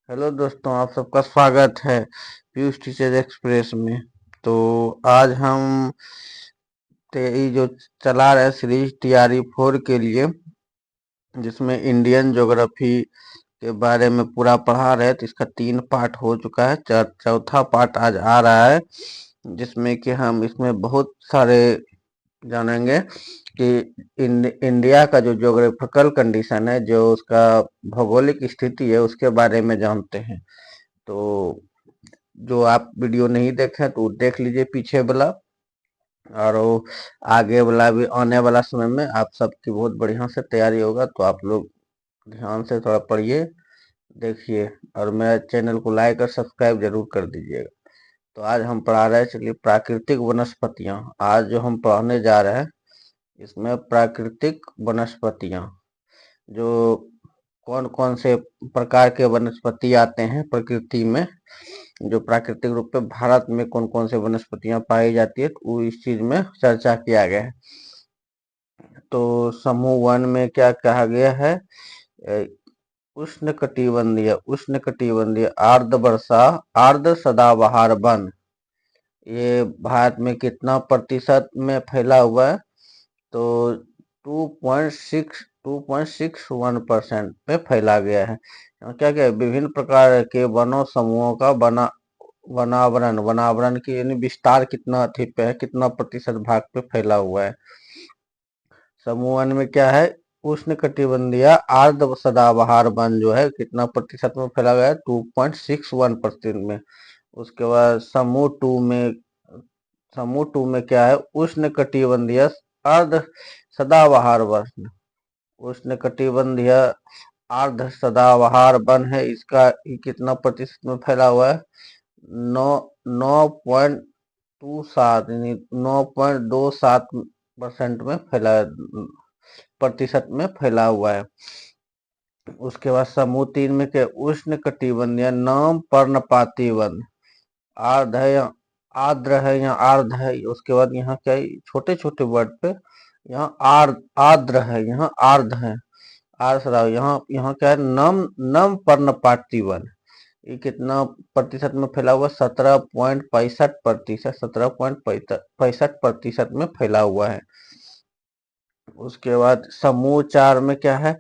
Hello दोस्तों, आप सबका स्वागत है पीयूष टीचर एक्सप्रेस में। तो आज हम ये जो चला रहे सीरीज TRE 4 के लिए, जिसमें इंडियन ज्योग्राफी के बारे में पूरा पढ़ा रहे, तो इसका 3 पार्ट हो चुका है। चौथा पार्ट आज आ रहा है, जिसमें कि हम इसमें बहुत सारे जानेंगे कि इंडिया का जो ज्योग्राफिकल कंडीशन है, जो उसका भौगोलिक स्थिति है, उसके बारे में जानते हैं। तो जो आप वीडियो नहीं देखे तो देख लीजिए पीछे वाला, और वो आगे वाला भी आने वाला समय में आप सबकी बहुत बढ़िया से तैयारी होगा। तो आप लोग ध्यान से थोड़ा पढ़िए, देखिए, और मेरे चैनल को लाइक और सब्सक्राइब जरूर कर दीजिएगा। तो आज हम पढ़ा रहे हैं, चलिए, प्राकृतिक वनस्पतियां। आज जो हम पढ़ने जा रहे हैं, इसमें प्राकृतिक वनस्पतियां, जो कौन कौन से प्रकार के वनस्पति आते हैं प्रकृति में, जो प्राकृतिक रूप में भारत में कौन कौन से वनस्पतियां पाई जाती है, तो वो इस चीज में चर्चा किया गया है। तो समूह 1 में क्या कहा गया है? अ, उष्ण कटिबंधीय आर्द्र वर्षा, आर्द्र सदाबहार वन, ये भारत में कितना प्रतिशत में फैला हुआ है? तो 2.61% पे फैला गया है। क्या क्या है? विभिन्न प्रकार के वनों समूहों का वनावरण वनावरण की यानी विस्तार कितना थी पे है, कितना प्रतिशत भाग पे फैला हुआ है। समूह 1 में क्या है? उष्ण कटिबंधीय आर्द्र सदाबहार वन जो है कितना प्रतिशत में फैला गया है? 2.61% में। उसके बाद समूह 2 में क्या है? उष्ण कटिबंधीय अर्ध सदाबहार वन, उष्ण कटिबंधीय अर्ध सदाबहार वन है, इसका कितना प्रतिशत में फैला हुआ है? नौ 9.27 यानी 9.27% में फैला, प्रतिशत में फैला हुआ है। उसके बाद समूह 3 में क्या? उष्ण कटिबंधीय नाम पर्णपाती वन, आर्द्र है या आर्द्र है या आर्द्र है। उसके बाद यहाँ क्या है? छोटे छोटे वर्ड पे यहाँ आर्द्र है, यहाँ आर्द्र है, आर्द्र सदा। यहाँ यहाँ क्या है? नम नम पर्णपाती वन, ये कितना प्रतिशत में फैला हुआ? 17.65%, 17.65% में फैला हुआ है। उसके बाद समूह 4 में क्या है?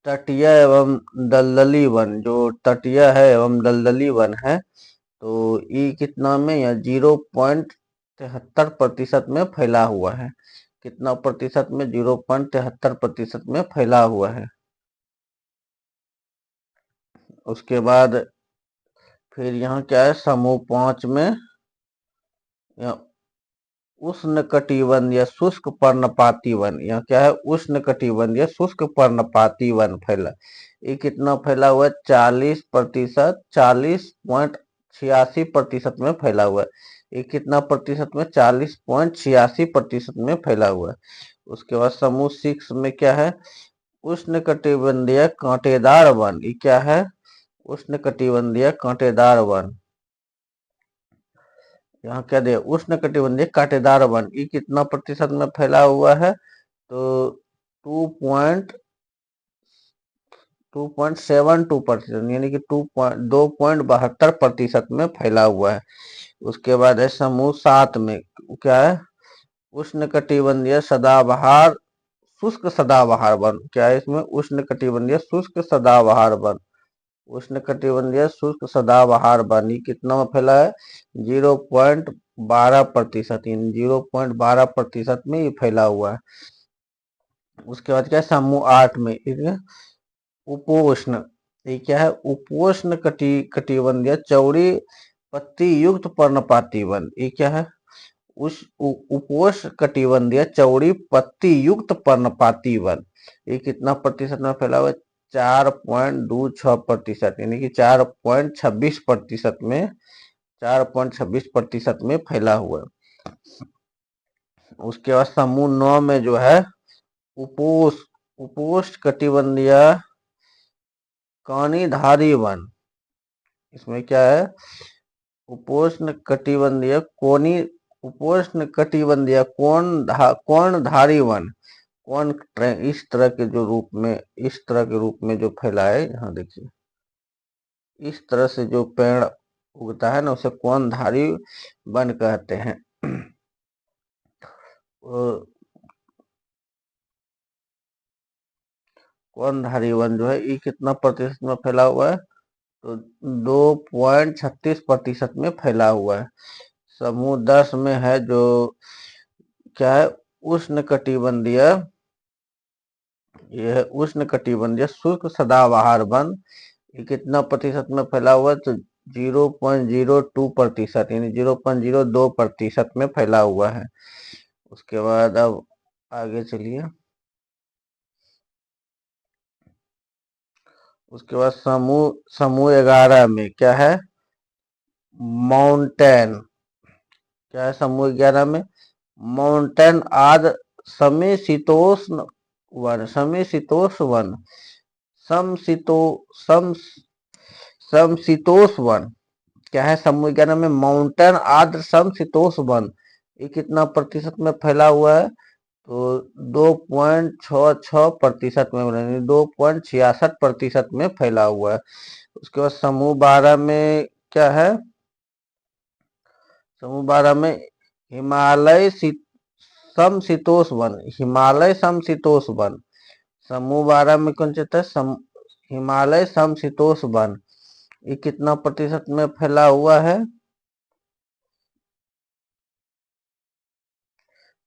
तटीय एवं दलदली वन, जो तटीय है एवं दलदली वन है, तो ये कितना में? या 0.73% में फैला हुआ है। कितना प्रतिशत में? 0.73% में फैला हुआ है। उसके बाद फिर यहाँ क्या है? समूह 5 में उष्ण कटिबंधीय शुष्क पर्णपाती वन, यहाँ क्या है? उष्ण कटिबंधीय शुष्क पर्णपाती वन फैला, ये कितना फैला हुआ है? 40%, 40.86% में फैला हुआ है। ये कितना प्रतिशत में? 40.86% में फैला हुआ है। उसके बाद समूह 6 में क्या है? उष्ण कटिबंधीय कांटेदार वन, ये क्या है? उष्ण कटिबंधीय कांटेदार वन, यहाँ क्या दिया? उष्ण कटिबंधीय कांटेदार वन, ये कितना प्रतिशत में फैला हुआ है? तो 2.72%, यानी कि 2.72% में फैला हुआ है। उसके बाद है समूह 7 में क्या है? उष्ण कटिबंधीय सदाबहार शुष्क सदाबहार वन, क्या है इसमें? उष्ण कटिबंधीय शुष्क सदाबहार वन, उष्ण कटिबंधीय शुष्क सदाबहार वन, ये कितना में फैला है? 0.12%, यानी 0.12% में ये फैला हुआ है। उसके बाद क्या है? समूह 8 में उपोष्ण, ये क्या है? उपोष्ण कटिबंधीय चौड़ी पत्ती युक्त पर्णपाती वन, ये क्या है? उपोष्ण कटिबंधीय चौड़ी पत्ती युक्त पर्णपाती वन, ये कितना प्रतिशत में फैला हुआ है? 4.26%, यानी कि 4.26% में फैला हुआ है। उसके बाद समूह 9 में जो है उपोष्ण कटिबंधीय कानीधारी वन, इसमें क्या है? उपोष्ण कटिबंधीय कोनी उपोष्ण कटिबंधीय कोणधारी वन, इस तरह के रूप में जो फैला है, यहाँ देखिए, इस तरह से जो पेड़ उगता है ना, उसे कोणधारी वन कहते हैं। और कोणधारी वन जो है ये कितना प्रतिशत में फैला हुआ है, तो 2.36% में फैला हुआ है। समूह 10 में है जो क्या है, उष्णकटिबंधीय, यह है उष्णकटिबंधीय शुष्क सदाबहार वन। ये कितना प्रतिशत में फैला हुआ है, तो 0.02%, यानी 0.02% में फैला हुआ है। उसके बाद अब आगे चलिए। उसके बाद समूह समूह 11 में क्या है, माउंटेन। क्या है समूह 11 में, माउंटेन आदि समशीतोष्ण वन, समशीतोष्ण वन, समशीतो सम समशीतोष्ण वन। क्या है समूह 11 में, माउंटेन आर्द्र समशीतोष्ण वन। ये कितना प्रतिशत में फैला हुआ है, तो 2.66% में, 2.66% में फैला हुआ है। उसके बाद समूह 12 में क्या है, समूह 12 में हिमालय समशीतोष्ण वन, हिमालय समशीतोष्ण वन। समूह 12 में कौन सा था, हिमालय समशीतोष्ण वन। ये कितना प्रतिशत में फैला हुआ है,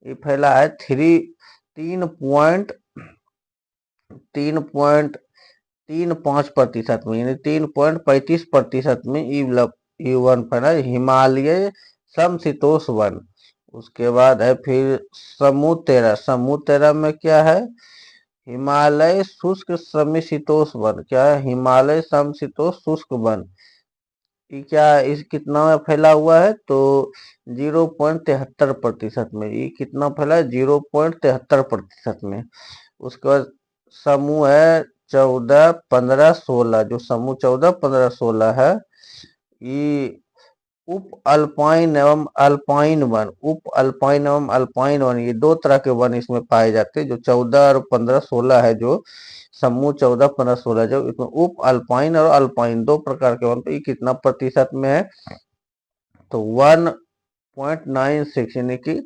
ये फैला है 3.35% में, यानी 3.35% में ई वन फैला हिमालय समशीतोष्ण वन। उसके बाद है फिर समूह 13 में क्या है, हिमालय शुष्क समशीतोष्ण वन। क्या है, हिमालय समशीतोष्ण शुष्क वन। ये क्या इस कितना में फैला हुआ है, तो 0.73% में। ये कितना फैला है, 0.73% में। उसके बाद समूह है 14, 15, 16, जो समूह 14, 15, 16 है, ये उप अल्पाइन एवं अल्पाइन वन, उप अल्पाइन एवं अल्पाइन वन, ये दो तरह के वन इसमें पाए जाते हैं। जो 14 और 15, 16 है, जो समूह 14, 15, 16, जो इसमें उप अल्पाइन और अल्पाइन दो प्रकार के वन, तो ये कितना प्रतिशत में है, तो 1.96, यानी कि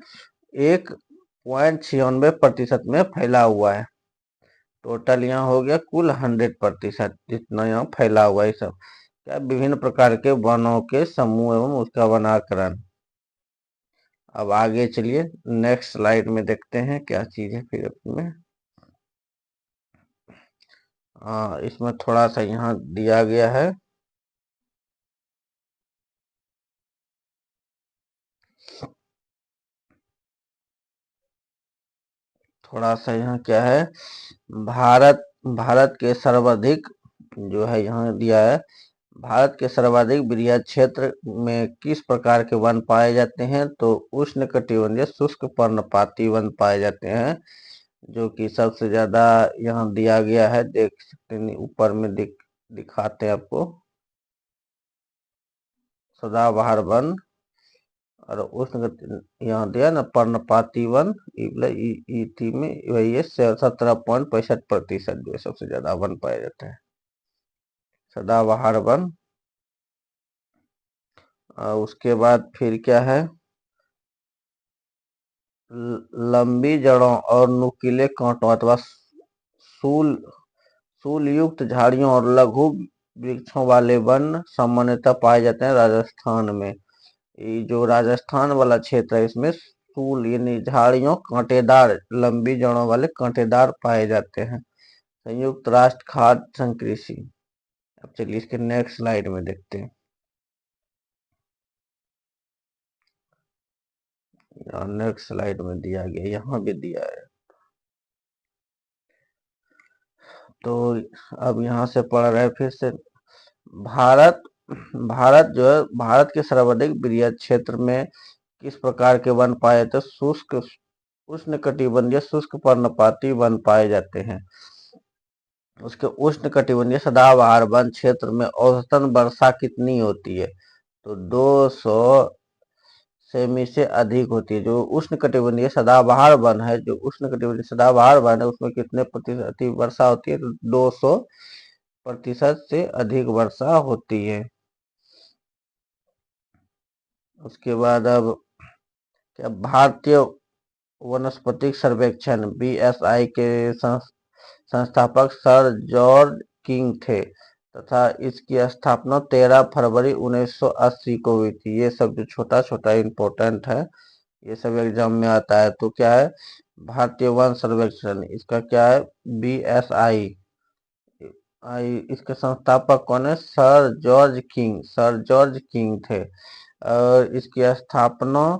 1.96% में फैला हुआ है। टोटल यहाँ हो गया कुल 100% जितना यहाँ फैला हुआ है सब। क्या विभिन्न प्रकार के वनों के समूह एवं उसका वनाकरण। अब आगे चलिए नेक्स्ट स्लाइड में देखते हैं क्या चीज है फिर इसमें। इसमें थोड़ा सा यहाँ दिया गया है, थोड़ा सा यहाँ क्या है, भारत भारत के सर्वाधिक जो है यहाँ दिया है, भारत के सर्वाधिक वृहद क्षेत्र में किस प्रकार के वन पाए जाते हैं, तो उष्णकटिबंधीय शुष्क पर्णपाती वन पाए जाते हैं। जो कि सबसे ज्यादा यहाँ दिया गया है, देख सकते हैं ऊपर में दिखाते हैं आपको, सदाबहार वन और उष्ण यहाँ दिया ना पर्णपाती वन, इति में वही है 17.65% जो सबसे ज्यादा वन पाया जाता है, सदाबहार वन। उसके बाद फिर क्या है, लंबी जड़ों और नुकीले कांटों अथवा सूल सूल युक्त झाड़ियों और लघु वृक्षों वाले वन सामान्यतः पाए जाते हैं राजस्थान में। ये जो राजस्थान वाला क्षेत्र है, इसमें सूल यानी झाड़ियों कांटेदार लंबी जड़ों वाले कांटेदार पाए जाते हैं। संयुक्त राष्ट्र खाद्य संकृषि। अब चलिए इसके नेक्स्ट स्लाइड में देखते हैं। नेक्स्ट स्लाइड में दिया गया, यहाँ भी दिया है, तो अब यहाँ से पढ़ रहे हैं फिर से। भारत भारत जो है, भारत के सर्वाधिक वृहद क्षेत्र में किस प्रकार के वन पाए जाते, शुष्क उष्णकटिबंधीय शुष्क पर्णपाती वन पाए जाते हैं। उसके उष्णकटिबंधीय सदाबहार वन क्षेत्र में औसतन वर्षा कितनी होती है, तो 200 सेमी से अधिक होती है। जो उष्णकटिबंधीय सदाबहार वन है, जो उष्णकटिबंधीय सदाबहार वन है, उसमें कितने प्रतिशत वर्षा होती है, तो 200 प्रतिशत से अधिक वर्षा होती है। उसके बाद अब क्या भारतीय वनस्पतिक सर्वेक्षण बीएसआई के संस्थापक सर जॉर्ज किंग थे तथा इसकी स्थापना 13 फरवरी 1980 को हुई थी। ये सब जो छोटा छोटा इम्पोर्टेंट है, ये सब एग्जाम में आता है। तो क्या है भारतीय वन सर्वेक्षण, इसका क्या है बीएसआई इसके संस्थापक कौन है, sir George king, sir George king थे। और इसकी स्थापना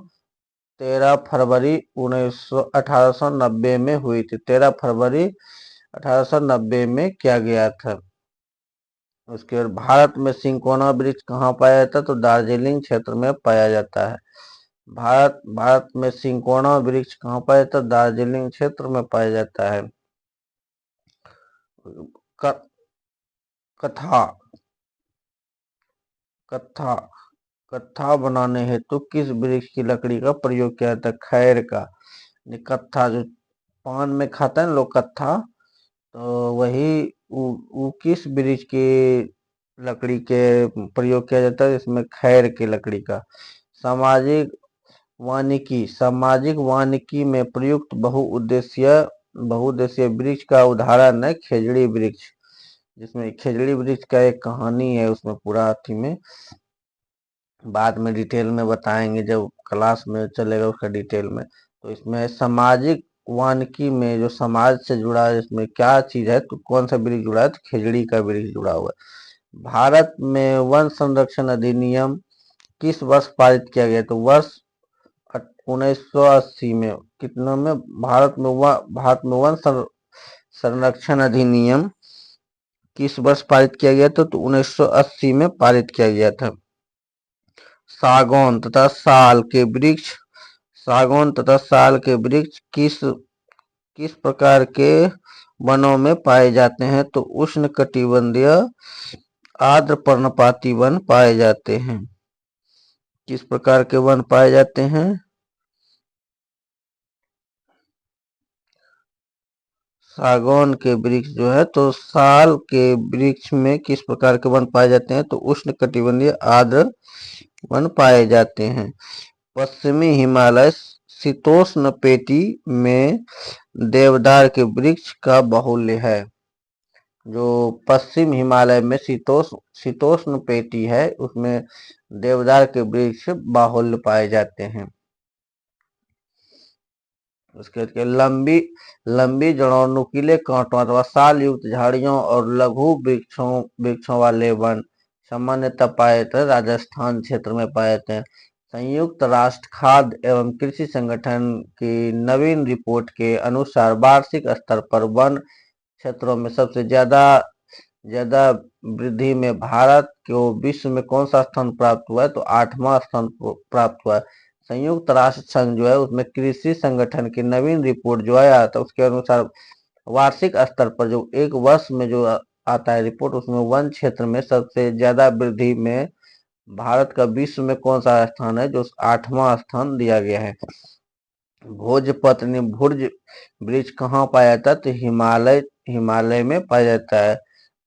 13 फरवरी 1890 में हुई थी। 13 फरवरी 1890 में किया गया था। उसके बाद भारत में सिंकोना वृक्ष कहाँ पाया जाता है, तो दार्जिलिंग क्षेत्र में पाया जाता है। भारत में सिंकोना वृक्ष कहाँ पाया जाता है, दार्जिलिंग क्षेत्र में पाया जाता है। क- कथा कथा कत्था बनाने हेतु किस वृक्ष की लकड़ी का प्रयोग किया जाता है, खैर का। ये कत्था जो पान में खाता है ना लोग, कत्था, तो वही वो किस वृक्ष की लकड़ी के प्रयोग किया जाता है, इसमें खैर की लकड़ी का। सामाजिक सामाजिक वानिकी में प्रयुक्त बहुउद्देशीय वृक्ष का उदाहरण है खेजड़ी वृक्ष, जिसमें खेजड़ी वृक्ष का एक कहानी है उसमें पूरा अथी में, बाद में डिटेल में बताएंगे जब क्लास में चलेगा उसका डिटेल में। तो इसमें सामाजिक वानिकी में जो समाज से जुड़ा है, इसमें क्या चीज है, तो कौन सा वृक्ष जुड़ा है, तो खेजड़ी का वृक्ष जुड़ा हुआ है। भारत में वन संरक्षण अधिनियम किस वर्ष पारित किया गया, तो वर्ष 1980 में। कितनों में, भारत में वन संरक्षण अधिनियम किस वर्ष पारित किया गया था, तो 1980 में पारित किया गया था। सागौन तथा साल के वृक्ष सागौन तथा साल के वृक्ष किस किस प्रकार के वनों में पाए जाते हैं, तो उष्णकटिबंधीय आर्द्र पर्णपाती वन पाए जाते हैं। किस प्रकार के वन पाए जाते हैं, सागौन के वृक्ष जो है, तो साल के वृक्ष में किस प्रकार के वन पाए जाते हैं, तो उष्णकटिबंधीय आर्द्र वन पाए जाते हैं। पश्चिमी हिमालय शीतोष्ण पेटी में देवदार के वृक्ष का बाहुल्य है। जो पश्चिम हिमालय में शीतोष्ण पेटी है, उसमें देवदार के वृक्ष बाहुल्य पाए जाते हैं। उसके बाद लंबी लंबी जड़ों, नुकीले कांटों अथवा साल युक्त झाड़ियों और लघु वृक्षों वाले वन सामान्यतः पाए जाते हैं, राजस्थान क्षेत्र में पाए जाते हैं। संयुक्त राष्ट्र खाद्य एवं कृषि संगठन की नवीन रिपोर्ट के अनुसार वार्षिक स्तर पर वन क्षेत्रों में सबसे ज्यादा वृद्धि में भारत को विश्व में कौन सा स्थान प्राप्त हुआ है, तो 8वां स्थान प्राप्त हुआ है। संयुक्त राष्ट्र संघ जो है उसमें कृषि संगठन की नवीन रिपोर्ट जो आया था, उसके अनुसार वार्षिक स्तर पर जो एक वर्ष में जो आता है रिपोर्ट, उसमें वन क्षेत्र में सबसे ज्यादा वृद्धि में भारत का विश्व में कौन सा स्थान है, जो 8वां स्थान दिया गया है। भोजपत्र भुर्ज वृक्ष कहाँ पाया जाता है, तो हिमालय में पाया जाता है।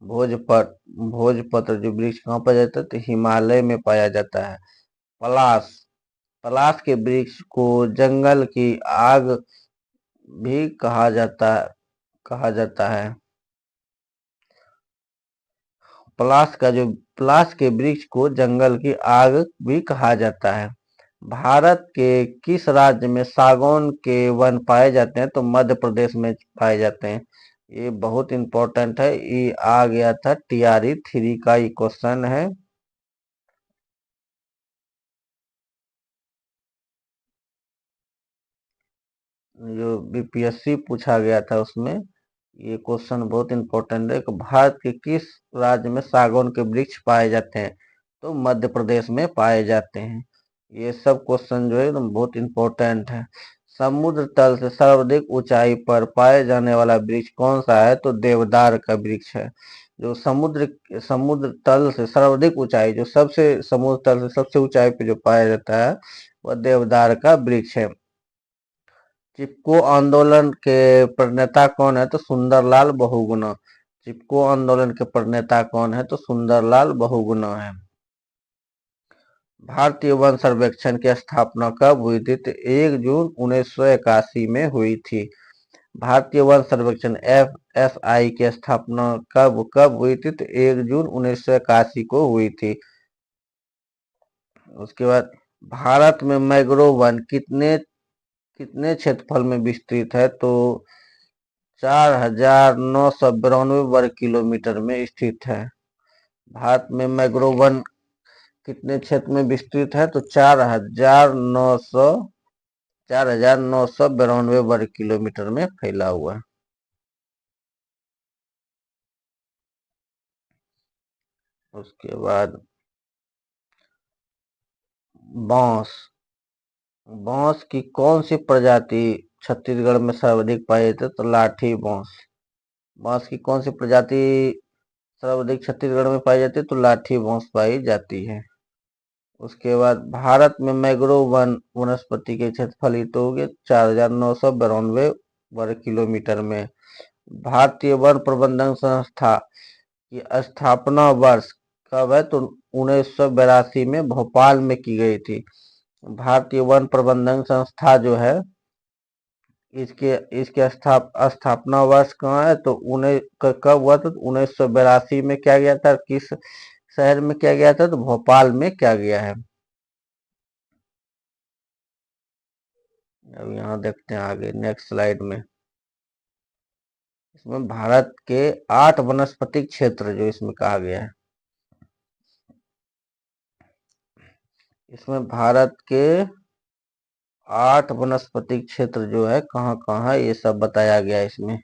भोजपत्र जो वृक्ष कहाँ पाया जाता है, तो हिमालय में पाया जाता है। पलाश पलाश के वृक्ष को जंगल की आग भी कहा जाता है। पलाश के वृक्ष को जंगल की आग भी कहा जाता है। भारत के किस राज्य में सागौन के वन पाए जाते हैं, तो मध्य प्रदेश में पाए जाते हैं। ये बहुत इंपॉर्टेंट है, ये आ गया था टीआरई 3 का ये क्वेश्चन है। जो बीपीएससी पूछा गया था उसमें ये क्वेश्चन बहुत इंपॉर्टेंट है कि भारत के किस राज्य में सागौन के वृक्ष पाए जाते हैं, तो मध्य प्रदेश में पाए जाते हैं। ये सब क्वेश्चन जो है एकदम बहुत इंपॉर्टेंट है। समुद्र तल से सर्वाधिक ऊंचाई पर पाए जाने वाला वृक्ष कौन सा है, तो देवदार का वृक्ष है। जो समुद्र तल से सर्वाधिक ऊंचाई, जो सबसे समुद्र तल से सबसे ऊंचाई पे जो पाया जाता है, वह देवदार का वृक्ष है। चिपको आंदोलन के प्रणेता कौन है, तो सुंदरलाल बहुगुणा। चिपको आंदोलन के प्रणेता कौन है? तो सुंदरलाल बहुगुणा है। भारतीय वन सर्वेक्षण की स्थापना कब हुई थी? तो 1 जून 1981 में हुई थी। भारतीय वन सर्वेक्षण FSI की स्थापना कब कब हुई थी? तो 1 जून 1981 को हुई थी। उसके बाद भारत में मैंग्रोव वन कितने कितने क्षेत्रफल में विस्तृत है? तो 4,992 वर्ग किलोमीटर में स्थित है। भारत में मैंग्रोव वन कितने क्षेत्र में विस्तृत है? तो 4,992 वर्ग किलोमीटर में फैला हुआ है। उसके बाद बांस बांस की कौन सी प्रजाति छत्तीसगढ़ में सर्वाधिक पाई जाती है? तो लाठी बांस। बांस की कौन सी प्रजाति सर्वाधिक छत्तीसगढ़ में पाई जाती है? तो लाठी बांस पाई जाती है। उसके बाद भारत में मैंग्रोव वन वनस्पति के क्षेत्रफल तो हो गए 4,992 वर्ग किलोमीटर में। भारतीय वन प्रबंधन संस्था की स्थापना वर्ष कब है? तो 1982 में भोपाल में की गई थी। भारतीय वन प्रबंधन संस्था जो है इसके इसके स्थापना वर्ष कहाँ है? तो कब हुआ था? तो 1982 में किया गया था। किस शहर में किया गया था? तो भोपाल में किया गया है। अब यहाँ देखते हैं आगे नेक्स्ट स्लाइड में। इसमें भारत के 8 वनस्पतिक क्षेत्र जो इसमें कहा गया है। इसमें भारत के 8 वनस्पतिक क्षेत्र जो है कहाँ कहाँ है ये सब बताया गया है। इसमें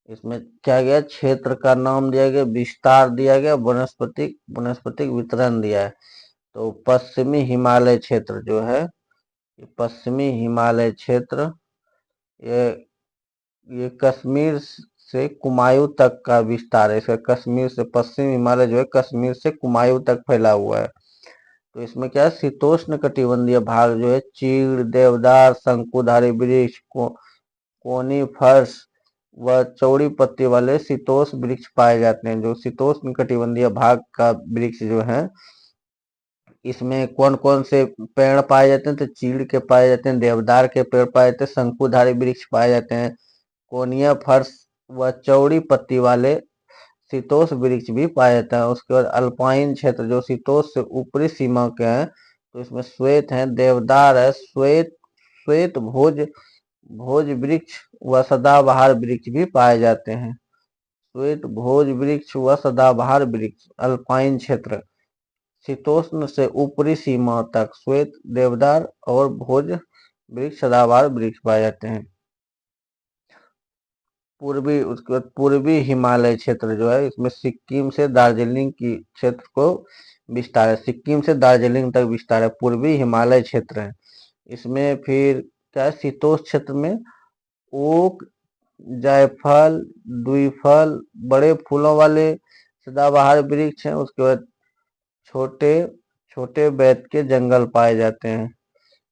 इसमें क्या गया? क्षेत्र का नाम दिया गया, विस्तार दिया गया, वनस्पतिक वितरण दिया है। तो पश्चिमी हिमालय क्षेत्र जो है, पश्चिमी हिमालय क्षेत्र ये ये कश्मीर से कुमायूं तक का विस्तार है। इसका कश्मीर से पश्चिम हिमालय जो है कश्मीर से कुमायूं तक फैला हुआ है। तो इसमें क्या है? शीतोष्ण कटिबंधीय भाग जो है चीड़, देवदार, शंकुधारी वृक्ष, कोनीफर्स व चौड़ी पत्ती वाले शीतोष्ण वृक्ष पाए जाते हैं। जो शीतोष्ण कटिबंधीय भाग का वृक्ष जो है इसमें कौन कौन से पेड़ पाए जाते हैं? तो चीड़ के पाए जाते हैं, देवदार के पेड़ पाए जाते हैं, शंकुधारी वृक्ष पाए जाते हैं, कोनिया फर्स व चौड़ी पत्ती वाले शीतोष्ण वृक्ष भी पाया जाता है। उसके बाद अल्पाइन क्षेत्र जो शीतोष्ण से ऊपरी सीमा के हैं, तो इसमें श्वेत है, देवदार है, श्वेत श्वेत भोज भोज वृक्ष व सदाबहार वृक्ष भी पाए जाते हैं। श्वेत भोज वृक्ष व सदाबहार वृक्ष अल्पाइन क्षेत्र शीतोष्ण से ऊपरी सीमा तक श्वेत, देवदार और भोज वृक्ष, सदाबहार वृक्ष पाए जाते हैं। उसके बाद पूर्वी हिमालय क्षेत्र जो है इसमें सिक्किम से दार्जिलिंग की क्षेत्र को विस्तार है। सिक्किम से दार्जिलिंग तक विस्तार है, पूर्वी हिमालय क्षेत्र है। इसमें फिर क्या है? शीतोष्ण क्षेत्र में ओक, जायफल, द्विफल, बड़े फूलों वाले सदाबहार वृक्ष हैं। उसके बाद छोटे छोटे बेत के जंगल पाए जाते हैं।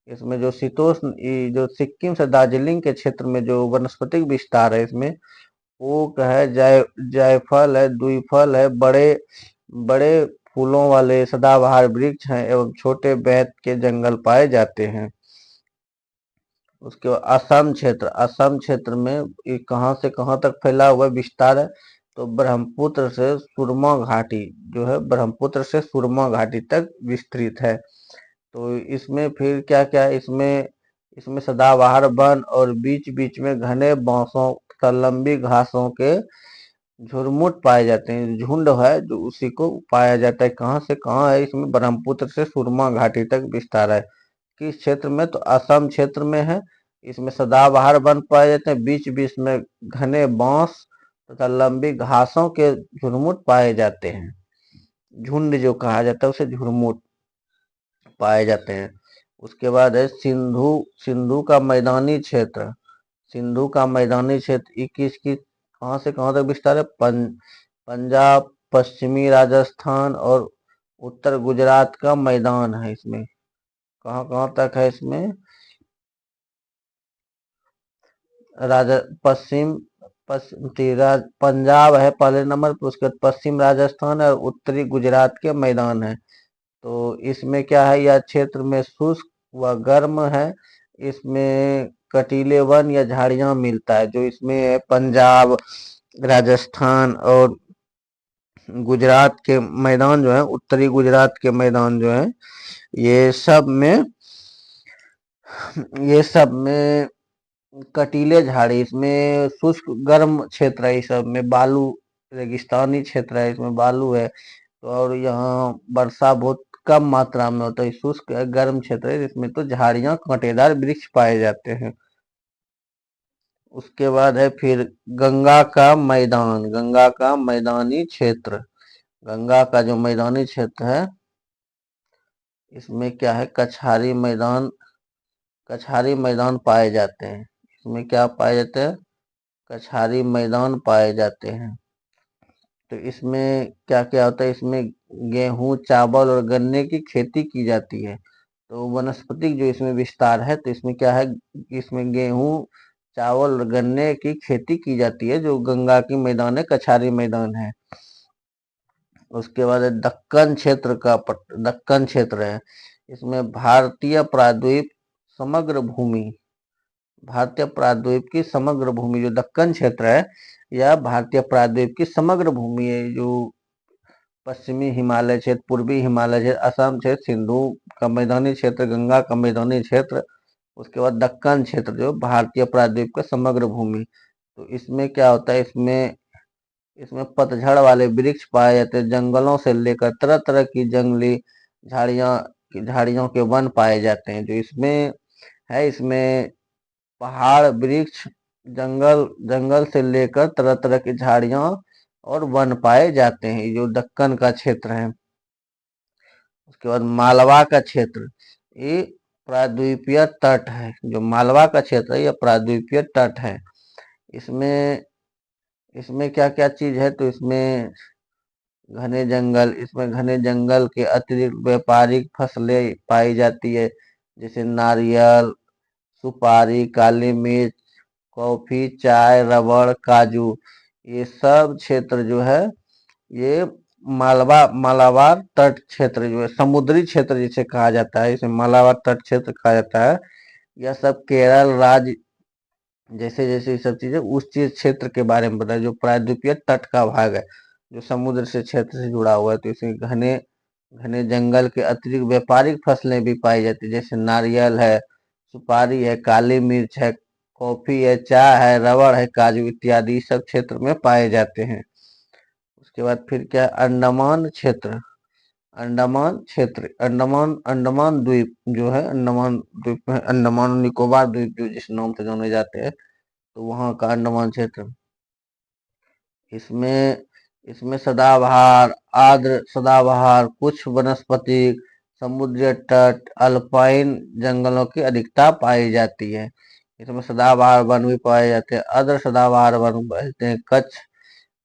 इसमें जो शीतोष्ण जो सिक्किम से दार्जिलिंग के क्षेत्र में जो वनस्पतिक विस्तार है इसमें ओक है, जायफल है, द्विफल है, बड़े बड़े फूलों वाले सदाबहार वृक्ष हैं एवं छोटे बेत के जंगल पाए जाते हैं। उसके बाद असम क्षेत्र में ये कहाँ से कहाँ तक फैला हुआ विस्तार है? तो ब्रह्मपुत्र से सुरमा घाटी जो है ब्रह्मपुत्र से सुरमा घाटी तक विस्तृत है। तो इसमें फिर क्या क्या है? इसमें इसमें सदाबहार वन और बीच बीच में घने बांसों तथा लंबी घासों के झुरमुट पाए जाते हैं। झुंड है जो उसी को पाया जाता है। कहाँ से कहाँ है? इसमें ब्रह्मपुत्र से सुरमा घाटी तक विस्तार है। किस क्षेत्र में? तो असम क्षेत्र में है। इसमें सदाबहार वन पाए जाते हैं, बीच बीच में घने बांस तथा लंबी घासों के झुरमुट पाए जाते हैं। झुंड जो कहा जाता है उसे झुरमुट पाए जाते हैं। उसके बाद है सिंधु सिंधु का मैदानी क्षेत्र। सिंधु का मैदानी क्षेत्र 21 की कहाँ से कहाँ तक विस्तार है? पंजाब, पश्चिमी राजस्थान और उत्तर गुजरात का मैदान है। इसमें कहाँ कहाँ तक है? इसमें राजा पश्चिम पंजाब है पहले नंबर पर, उसके बाद पश्चिम राजस्थान है और उत्तरी गुजरात के मैदान है। तो इसमें क्या है, यह क्षेत्र में शुष्क व गर्म है। इसमें कटीले वन या झाड़ियां मिलता है। जो इसमें पंजाब, राजस्थान और गुजरात के मैदान जो है, उत्तरी गुजरात के मैदान जो है, ये सब में ये सब में कटीले झाड़ी, इसमें शुष्क गर्म क्षेत्र है। इस सब में बालू, रेगिस्तानी क्षेत्र है, इसमें बालू है। तो और यहाँ वर्षा बहुत कम मात्रा में होता है। शुष्क गर्म क्षेत्र है, इसमें तो झाड़ियां, कांटेदार वृक्ष पाए जाते हैं। उसके बाद है फिर गंगा का मैदान, गंगा का मैदानी क्षेत्र। गंगा का जो मैदानी क्षेत्र है, इसमें क्या है, कछारी मैदान पाए जाते हैं। इसमें क्या पाए जाते हैं, कछारी मैदान पाए जाते हैं। तो इसमें क्या क्या होता है, इसमें गेहूं, चावल और गन्ने की खेती की जाती है। तो वनस्पतिक जो इसमें विस्तार है, तो इसमें क्या है, इसमें गेहूं, चावल और गन्ने की खेती की जाती है। जो गंगा की मैदान है, कछारी मैदान है। उसके बाद है दक्कन क्षेत्र है। इसमें भारतीय प्रायद्वीप की समग्र भूमि, जो दक्कन क्षेत्र है, यह भारतीय प्रायद्वीप की समग्र भूमि है। जो पश्चिमी हिमालय क्षेत्र, पूर्वी हिमालय क्षेत्र, असम क्षेत्र, सिंधु का मैदानी क्षेत्र, गंगा का मैदानी क्षेत्र, उसके बाद दक्कन क्षेत्र, जो भारतीय प्रायद्वीप का समग्र भूमि। तो इसमें क्या होता है, इसमें इसमें पतझड़ वाले वृक्ष पाए जाते हैं। जंगलों से लेकर तरह तरह की जंगली झाड़ियां झाड़ियों के वन पाए जाते हैं। जो इसमें है, इसमें पहाड़, वृक्ष, जंगल जंगल से लेकर तरह तरह की झाड़ियां और वन पाए जाते हैं। ये जो दक्कन का क्षेत्र है। उसके बाद मालवा का क्षेत्र, ये प्रायद्वीपीय तट है। जो मालवा का क्षेत्र है, यह प्रायद्वीपीय तट है। इसमें इसमें क्या क्या चीज है, तो इसमें घने जंगल के अतिरिक्त व्यापारिक फसलें पाई जाती है। जैसे नारियल, सुपारी, काली मिर्च, कॉफी, चाय, रबड़, काजू। ये सब क्षेत्र जो है, ये मालाबार तट क्षेत्र जो है, समुद्री क्षेत्र जिसे कहा जाता है, इसे मालाबार तट क्षेत्र कहा जाता है। यह सब केरल राज्य, जैसे जैसे ये सब चीजें उस चीज क्षेत्र के बारे में बताया, जो प्रायद्वीपीय तट का भाग है, जो समुद्र से क्षेत्र से जुड़ा हुआ है। तो इसमें घने घने जंगल के अतिरिक्त व्यापारिक फसलें भी पाई जाती है। जैसे नारियल है, सुपारी है, काली मिर्च है, कॉफी है, चाय है, रबड़ है, काजू इत्यादि सब क्षेत्र में पाए जाते हैं। उसके बाद फिर क्या है, अंडमान क्षेत्र। अंडमान द्वीप जो है, अंडमान द्वीप में अंडमान निकोबार द्वीप जो जिस नाम से जाने जाते हैं, तो वहाँ का अंडमान क्षेत्र। इसमें इसमें सदाबहार, कुछ वनस्पति, समुद्री तट, अल्पाइन जंगलों की अधिकता पाई जाती है। इसमें सदाबहार वन भी पाए जाते हैं, अर्ध सदाबहार वन कहते हैं।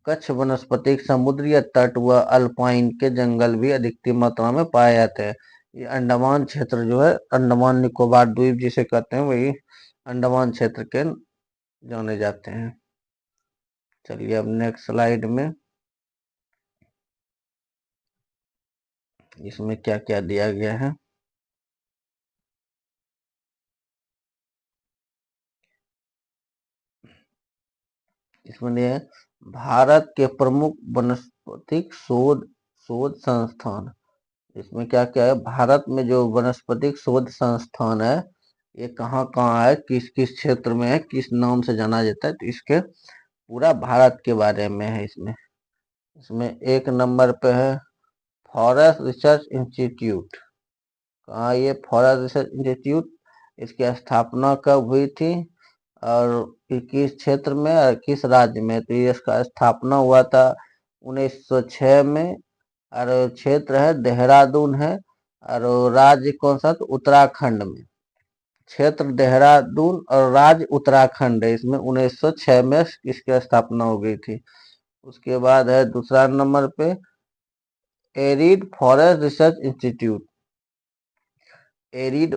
कच्छ वनस्पतिक, समुद्री तट व अल्पाइन के जंगल भी अधिकतर मात्रा में पाए जाते हैं। ये अंडमान क्षेत्र जो है, अंडमान निकोबार द्वीप जिसे कहते हैं, वही अंडमान क्षेत्र के जाने जाते हैं। चलिए अब नेक्स्ट स्लाइड में इसमें क्या क्या दिया गया है। इसमें ये है, भारत के प्रमुख वनस्पतिक शोध शोध संस्थान। इसमें क्या क्या है, भारत में जो वनस्पतिक शोध संस्थान है, ये कहाँ कहाँ है, किस किस क्षेत्र में है, किस नाम से जाना जाता है, तो इसके पूरा भारत के बारे में है। इसमें इसमें एक नंबर पे है फॉरेस्ट रिसर्च इंस्टीट्यूट। कहाँ ये फॉरेस्ट रिसर्च इंस्टीट्यूट, इसकी स्थापना कब हुई थी और किस क्षेत्र में और किस राज्य में, तो ये इसका स्थापना हुआ था 1906 में। और क्षेत्र है देहरादून है, और राज्य कौन सा, तो उत्तराखंड में। क्षेत्र देहरादून और राज्य उत्तराखंड है। इसमें 1906 में इसकी स्थापना हो गई थी। उसके बाद है दूसरा नंबर पे arid forest research institute. Arid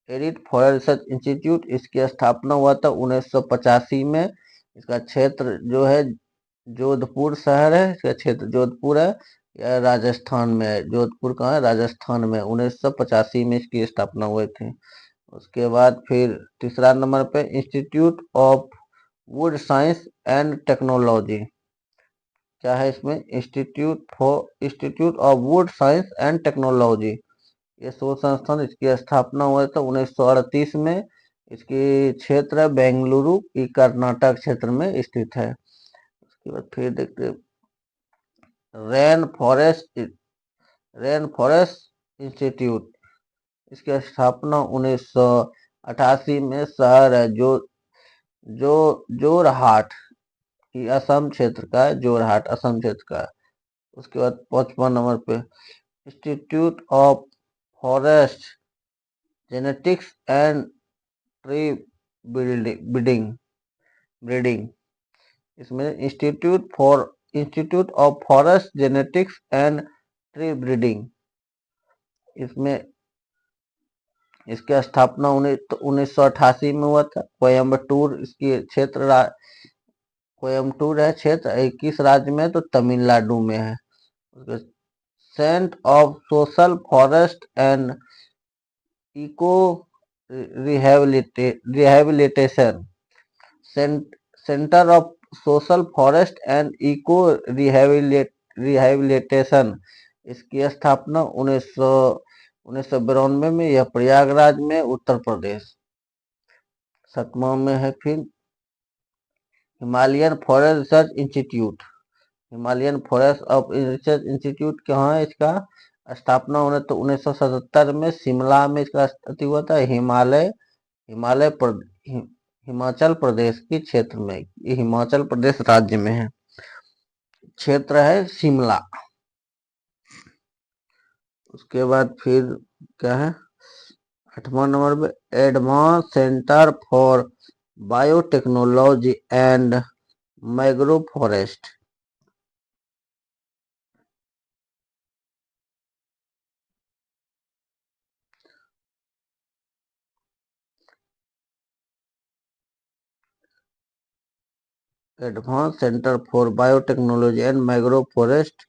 arid forest research institute, इसकी स्थापना हुआ था 1985 में। इसका क्षेत्र जो है जोधपुर शहर है, इसका क्षेत्र जोधपुर है, यह राजस्थान में है। जोधपुर कहाँ है? राजस्थान में। 1985 में इसकी स्थापना हुई थी। उसके बाद फिर तीसरा नंबर पे Institute of would science and technology. क्या है इसमें? Institute of would science and technology. ये शोध संस्थान, इसकी स्थापना हुआ था 1938 में। इसकी क्षेत्र है बेंगलुरु, ये कर्नाटक क्षेत्र में स्थित है। उसके बाद फिर देखते रेन फॉरेस्ट इंस्टीट्यूट। इसकी स्थापना 1988 में शहर है जो जोरहाट, ये असम क्षेत्र का है, जोरहाट असम क्षेत्र का है। उसके बाद 55 नंबर पे Institute of Forest Genetics and Tree Breeding. इसमें Institute of Forest Genetics and Tree Breeding. इसमें इसकी स्थापना 1988 में हुआ था। कोयम्बटूर इसकी क्षेत्र, कोयम्बटूर है क्षेत्र, 21 राज्य में, तो तमिलनाडु में है। Centre of social forest and eco rehabilitation. Centre of social forest and eco rehabilitation. इसकी स्थापना 1992 में, यह प्रयागराज में, उत्तर प्रदेश। 7वां में है फिर Himalayan forest research institute. Himalayan forest of research institute कहाँ है? इसका स्थापना होने तो 1977 में शिमला में इसका अति हुआ था। हिमाचल प्रदेश के क्षेत्र में, ये हिमाचल प्रदेश राज्य में है। क्षेत्र है शिमला। उसके बाद फिर क्या है? 8वां नंबर पे advance centre for biotechnology and मैग्रो forest. Advance centre for biotechnology and मैग्रो forest,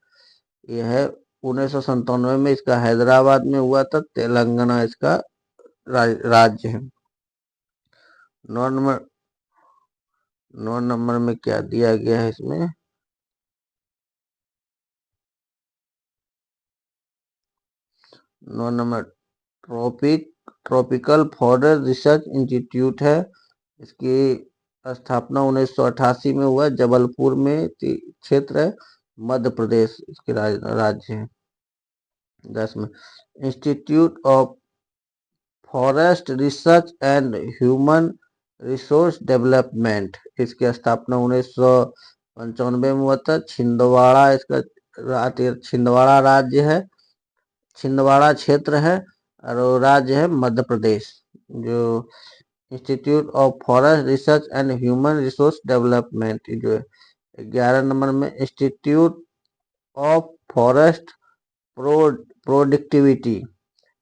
यह है 1997 में, इसका हैदराबाद में हुआ था। तेलंगाना इसका राज्य है। 9 नंबर में क्या दिया गया है इसमें? 9 number tropical forest research institute है। इसकी स्थापना 1988 में हुआ, जबलपुर में क्षेत्र है, मध्य प्रदेश इसके राज्य है। 10 में institute of forest research and human resource development. इसकी स्थापना 1995 में हुआ था। छिंदवाड़ा इसका छिंदवाड़ा राज्य है, छिंदवाड़ा क्षेत्र है, और राज्य है मध्य प्रदेश। जो institute of forest research and human resource development जो है। 11 नंबर में institute of forest productivity.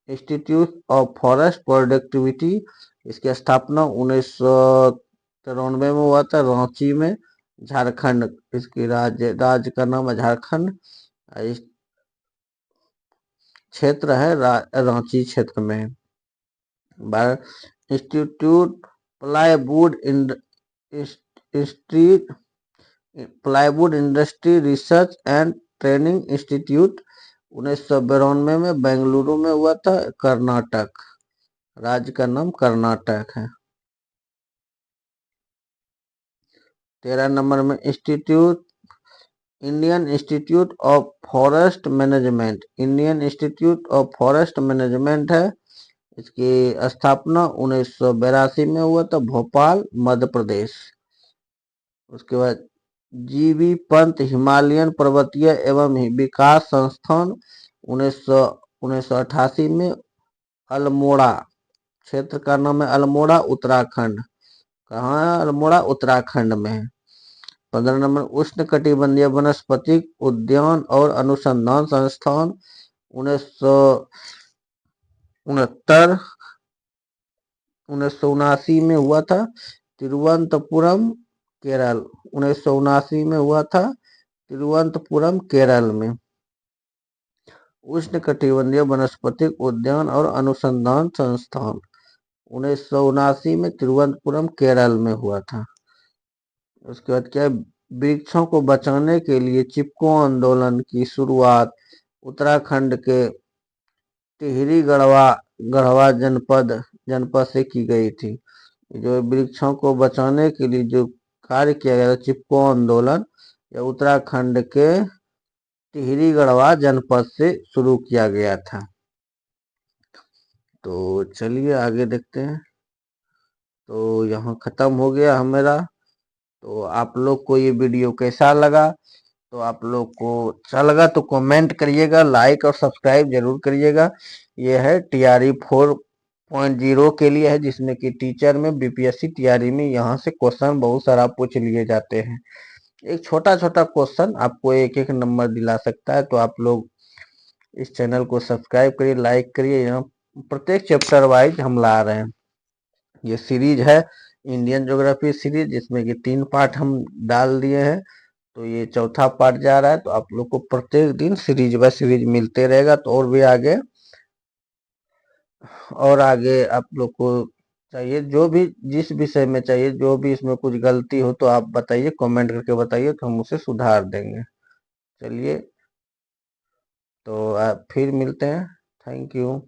Institute of forest productivity, इसकी स्थापना 1993 में हुआ था, रांची में, झारखंड। इसकी राज्य का नाम है झारखंड। इस क्षेत्र है रांची क्षेत्र में। Institute plywood industry research and training institute 1992 में बेंगलुरु में हुआ था, कर्नाटक। राज्य का नाम कर्नाटक है। 13 नंबर में Indian institute of forest management. Indian institute of forest management है। इसकी स्थापना 1982 में हुआ था, भोपाल मध्य प्रदेश। उसके बाद जीबी पंत हिमालयन पर्वतीय एवं विकास संस्थान 1988 में, अल्मोड़ा। क्षेत्र का नाम है अल्मोड़ा, उत्तराखंड। कहाँ है? अल्मोड़ा उत्तराखंड में है। 15 नंबर उष्ण कटिबंधीय वनस्पतिक उद्यान और अनुसंधान संस्थान 1979 में हुआ था, तिरुवनंतपुरम केरल 1979 में हुआ था, तिरुवनंतपुरम केरल में। उष्णकटिबंधीय वनस्पतिक उद्यान और अनुसंधान संस्थान 1979 में तिरुवनंतपुरम केरल में हुआ था। उसके बाद क्या है, वृक्षों को बचाने के लिए चिपको आंदोलन की शुरुआत उत्तराखंड के टिहरी गढ़वा गढ़वा जनपद से की गई थी। जो वृक्षों को बचाने के लिए जो कार्य किया गया था, चिपको आंदोलन, यह उत्तराखंड के टिहरी गढ़वा जनपद से शुरू किया गया था। तो चलिए आगे देखते हैं। तो यहाँ खत्म हो गया मेरा। तो आप लोग को ये वीडियो कैसा लगा? तो आप लोग को अच्छा लगा तो कमेंट करिएगा, लाइक और सब्सक्राइब जरूर करिएगा। ये है टीआरई 4.0 के लिए है, जिसमें कि टीचर में बीपीएससी टीआरई में यहाँ से क्वेश्चन बहुत सारा पूछ लिए जाते हैं। एक छोटा छोटा क्वेश्चन आपको एक एक नंबर दिला सकता है। तो आप लोग इस चैनल को सब्सक्राइब करिए, लाइक करिए। यहाँ प्रत्येक चैप्टर वाइज हम ला रहे हैं। ये सीरीज है इंडियन ज्योग्राफी सीरीज, जिसमें कि 3 पार्ट हम डाल दिए हैं। तो ये चौथा पार्ट जा रहा है। तो आप लोग को प्रत्येक दिन सीरीज बाय सीरीज मिलते रहेगा। तो और भी आगे आप लोग को चाहिए, जो भी जिस विषय में चाहिए, जो भी इसमें कुछ गलती हो तो आप बताइए, कमेंट करके बताइए, तो हम उसे सुधार देंगे। चलिए, तो आप फिर मिलते हैं। Thank you.